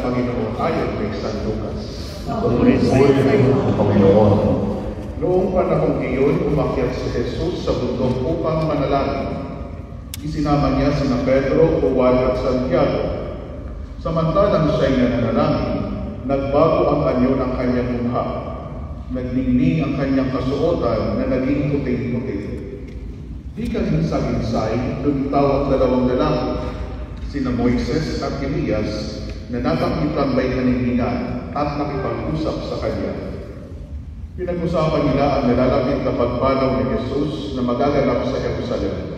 Panginoon ayon kay San Lucas. Puri sa Panginoon. Noong panahong iyon, umakyat si Jesus sa bundok upang manalangin. Isinama niya sina Pedro, Juan at Santiago. Samantalang siya'y nananalangin, nagbago ang anyo ng kanyang mukha. Nagningning ang kanyang kasuotan na naging puting-puting. Di kahinsa-hinsay, lumitaw ang dalawang lalaki, sina Moises at Elias, na napakitang may kaningningan at nakipag-usap sa kanya. Pinag-usapan nila ang nalalapit na pagpanaw ni Jesus na magaganap sa Jerusalem.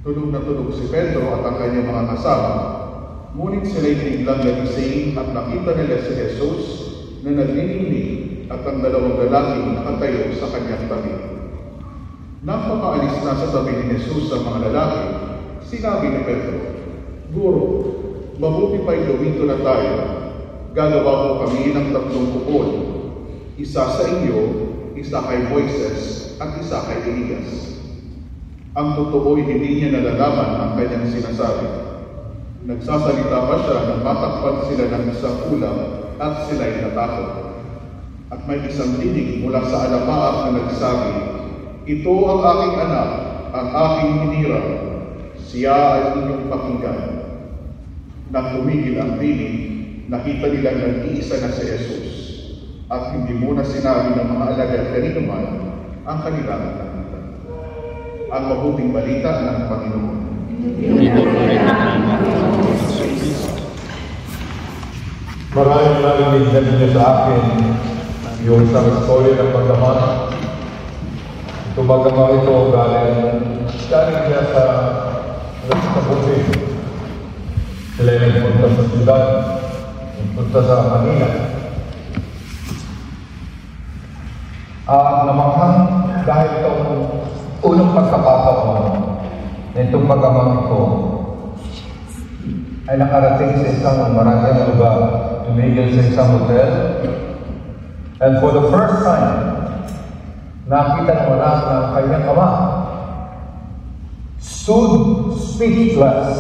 Tulog na tulog si Pedro at ang kanyang mga kasama, ngunit sila'y biglang nagising at nakita nila si Jesus na nagningning at ang dalawang lalaking nakatayo sa kanyang tabi. Nang makaalis na sa tabi ni Jesus ang mga lalaki, sinabi ni Pedro, "Guro, mabuti pa'y lumito na tayo. Gagawa ko kami ng 3 kupol. Isa sa inyo, isa kay Moises, at isa kay Elias." Ang totoo'y hindi niya nalalaman ang kanyang sinasabi. Nagsasalita pa siya nang matakpan sila ng isang ulam at sila'y natakot. At may isang tinig mula sa alapaap na nagsabi, "Ito ang aking anak, ang aking hinirang. Siya ay inyong pakinggan." Nang tumigil ang tinig, nakita nila nag-iisa na si Jesus. At hindi muna sinabi ng mga alagad kanino man ang kanilang nakita. Ang mabuting balita ng Panginoon. Maraming narinig na ninyo sa akin yung isang story ng pagdamag. Tumagama ito galing niya sa buti. Sila yung nagpunta sa siyudad, nagpunta sa Manila. Namakan dahil itong unang pagkakataon na itong pagdamag ito ay nakarating sa isang maraming lugar, tumigil sa isang hotel, and for the first time, nakita ng anak ng kanyang ama, stood speechless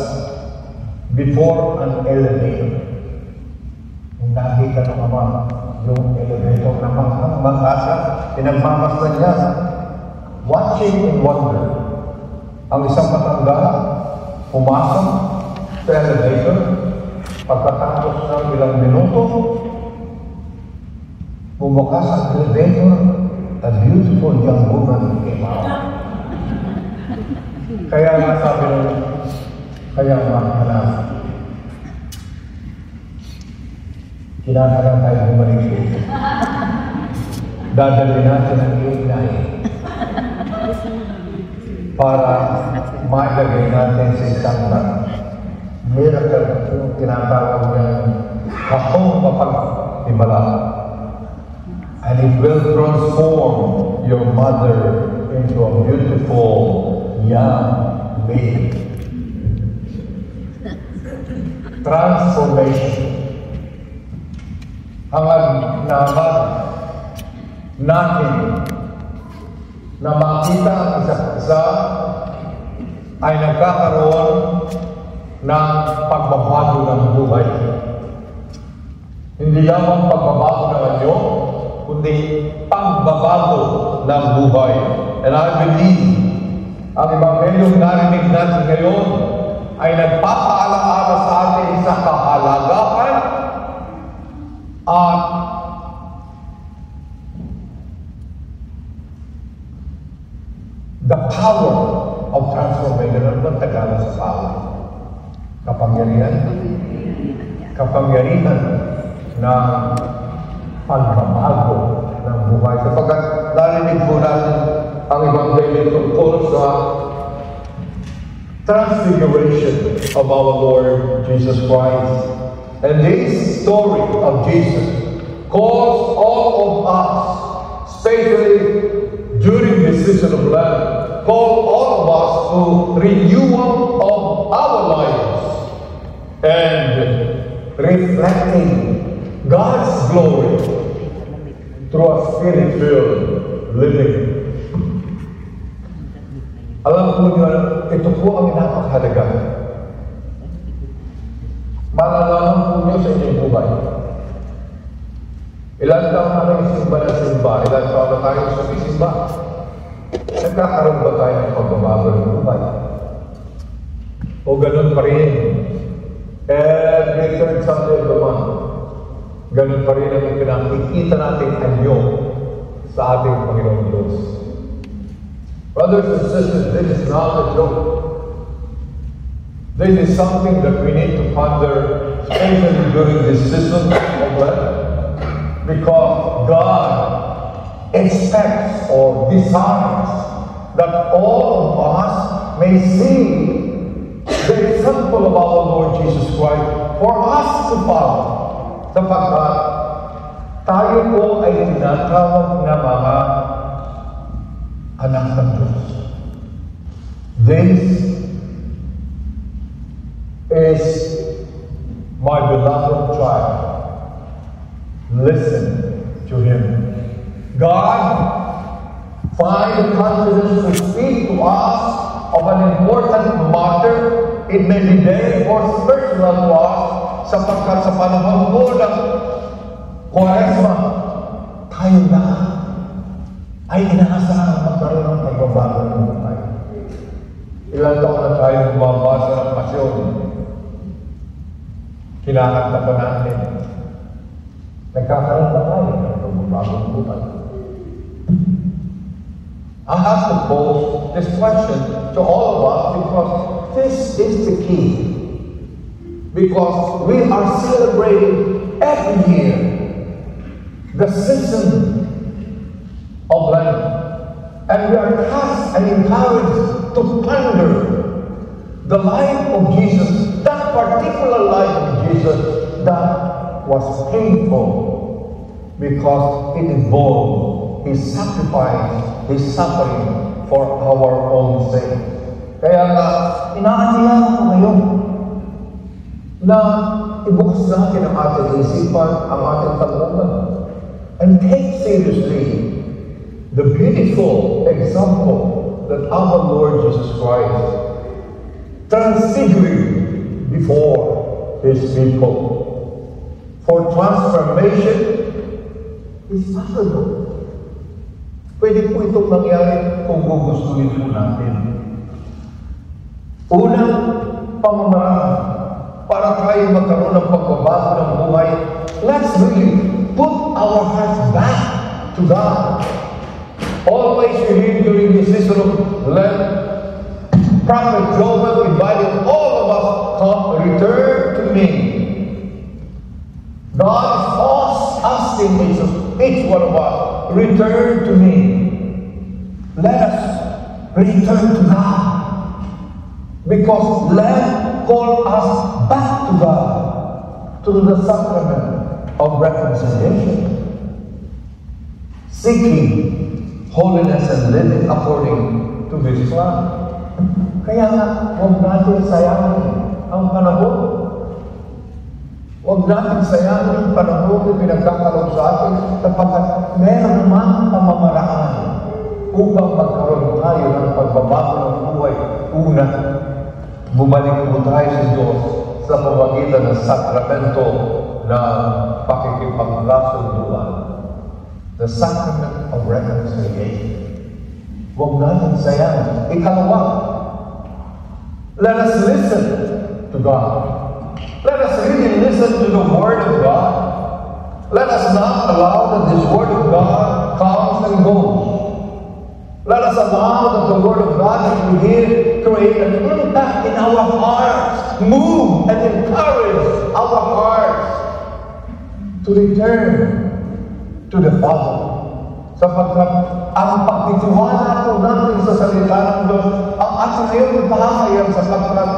before an elevator. Nung nakita ng ama yung elevator na manghang-manghasa, pinagmamasdan niya, watching in wonder, ang isang matanda, pumasok sa elevator, pagkatapos ng ilang minuto, bumukas ang elevator, a beautiful young woman came out. Kaya nga sabi nung, kaya nga anak, kinakaroon tayo bumalik dito. Dadalhin natin ang iyong inay para mailagay natin sa isang miracle yung tinatawag niyang akong mapag-himala. And it will transform your mother into a beautiful young lady. Transformation. Hangad natin na makita ang isa't isa ay nagkakaroon ng pagbabago ng buhay. Hindi lamang pagbabago ng anyo, kundi pagbabago ng buhay. And I believe ang Ebanghelyong narinig natin ngayon ay nagpapaalaala sa atin sa kahalagahan at the power of transformation. Ano ang Tagalog sa power? Kapangyarihan na pagbabago ng buhay. Sapagkat narinig po natin ang Ebanghelyo tungkol sa transfiguration of our Lord Jesus Christ. And this story of Jesus calls all of us, especially during this season of Lent, call all of us to renewal of our lives and reflecting God's glory through a spirit-filled living. Alam po niyo, ito po ang napakahalaga. Malalaman po niyo sa inyong buhay? Ilan taon na kayo simba na simba? Ilan taon na tayo sumisimba? Nagkakaroon ba tayo ng pagbabago ng buhay? O ganun pa rin? Every third Sunday of the month, ganun pa rin ang pinakikita natin anyo sa ating Panginoon Diyos. Brothers and sisters, this is not a joke. This is something that we need to ponder, especially during this season of Lent, because God expects or desires that all of us may see the example of our Lord Jesus Christ for us to follow. Sapagkat tayo po ay tinatawag na mga anak ng Diyos. This is my beloved child. Listen to him. God find the confidence to speak to us of an important matter. It may be very more personal to us sapagkat sa panahon po ng Kwaresma, tayo na ay inaasahan magkaroon ng pagbabago ng buhay. Ilan taon na tayo bumabasa ng pasyon. Kinakanta pa natin. Nagkakaroon na tayo ng pagbabago ng buhay. I have to pose this question to all of us because this is the key. Because we are celebrating every year the season of Lent. And we are tasked and encouraged to ponder the life of Jesus, that particular life of Jesus that was painful because it involved His sacrifice, His suffering for our own sake. Kaya nga, inaanyayahan ko ngayon na ibukas natin ang ating isipan, ang ating tanungan, and take seriously the beautiful example that our Lord Jesus Christ transfiguring before His people. For transformation is possible. Pwede po itong mangyari kung gugustuhin po natin. Unang pamamaraan para tayo magkaroon ng pagbabago ng buhay, let's really put our hearts back to God. Always you hear during this season of Lent, Prophet Joel inviting all of us to return to me. God is asking each one of us, return to me. Let us return to God. Because Lent calls us back to God, to the sacrament of reconciliation. Seeking holiness and living according to His plan. Kaya nga, huwag natin sayangin ang panahon. Huwag natin sayangin ang panahon na pinagkakaroon sa atin sapagkat meron naman pamamaraan upang magkaroon tayo ng pagbabago ng buhay. Una, bumalik po tayo sa Diyos sa pamamagitan ng sakramento ng pakikipagkasunduan. The sacrament of reconciliation. Huwag natin sayangin. Ikalawa, let us listen to God. Let us really listen to the Word of God. Let us not allow that this Word of God comes and goes. Let us allow that the Word of God will create an impact in our hearts, move and encourage our hearts to return to the Father. Sapagkat ang pagtitiwala po natin sa salita ng Diyos, ang ating ngayon ipahahayag sapagkat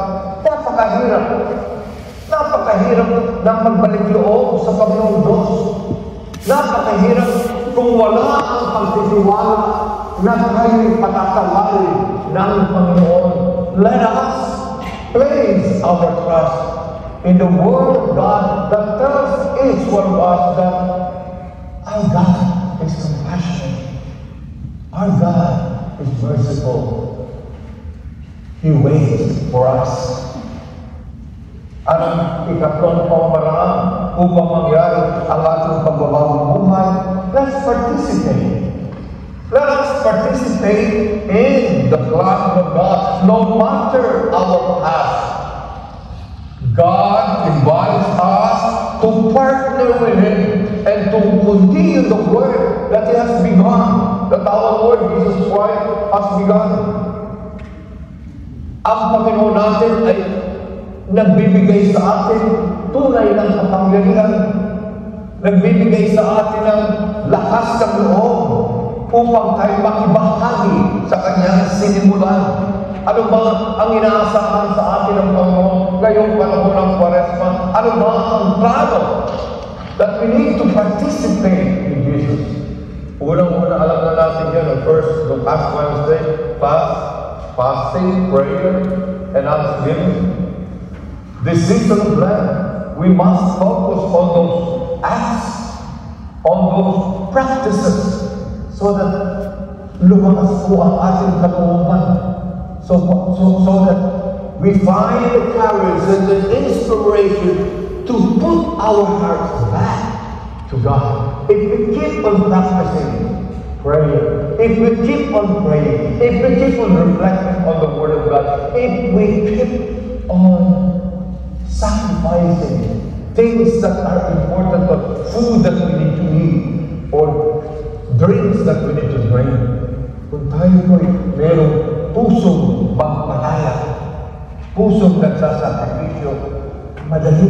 napakahirap na magbalik loob sa Panginoong Diyos. Napakahirap kung wala ang pagtitiwala na tayo'y patatawalin ng Panginoon. Let us place our trust in the Word of God that tells each one of us that our God is compassionate. Our God is merciful. He waits for us. At ang ikatlong pamamaraan upang mangyari ang ating pagbabagong buhay, let's participate. Let us participate in the plan of God, no matter our past. God invites us to partner with Him and to continue the work that He has begun, that our Lord Jesus Christ has begun. Ang Panginoon natin ay nagbibigay sa atin tunay ng kapangyarihan, nagbibigay sa atin ng lakas ng loob upang tayo makibahagi sa Kanyang sinimulan. Ano ba ang inaasahan sa atin ng Panginoon ngayong panahon ng Kwaresma? Ano ba ang plano that we need to participate in Jesus? Unang-una, alam na natin yan, first, the past Wednesday, fasting, prayer, and thanksgiving. This season of Lent, we must focus on those acts, on those practices, so that lumakas po ang ating kalooban. So that we find the courage and the inspiration to put our hearts back to God. If we keep on practicing prayer, if we keep on praying, if we keep on reflecting on the Word of God, if we keep on sacrificing things that are important, but food that we need to eat, or drinks that we need to drink, kung tayo po'y merong pusong magpalaya, pusong nagsasakripisyo, madali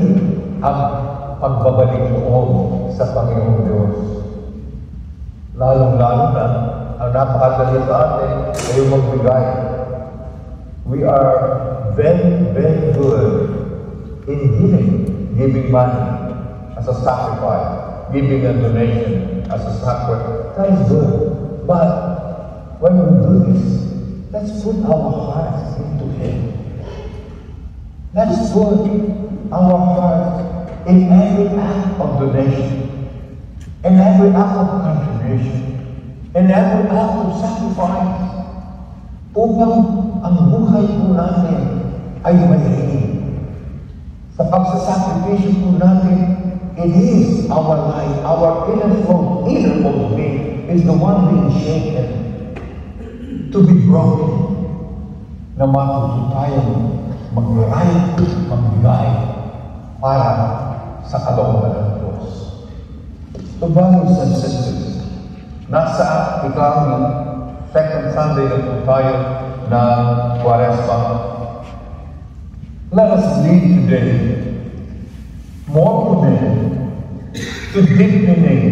ang pagbabalik loob sa Panginoong Diyos. Lalong-lalo na, ang napakadali sa atin ay yung magbigay. We are very, very good in giving money as a sacrifice, giving a donation as a sacrifice. That is good. But when we do this, let's put our hearts into Him. Let's put our hearts in every act of donation, in every act of contribution, in every act of sacrifice, upang ang buhay po natin ay maligid. Sa pagsasakripisyo po natin, it is our life, our innermost being is the one being shaken to be broken, na matuto tayong mag-ride, magbigay para sa kalooban ng Diyos. So, brothers and sisters, nasa ikawang second Sunday na po tayo na Kwaresma. Let us lead today more committed to deepening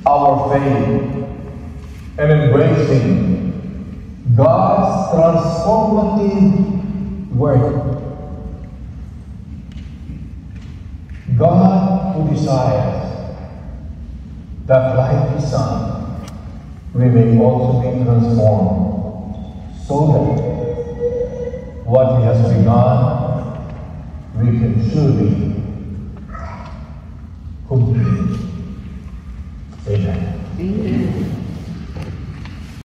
our faith and embracing God's transformative work. God who desires that like His Son, we may also be transformed, so that what He has begun, we can surely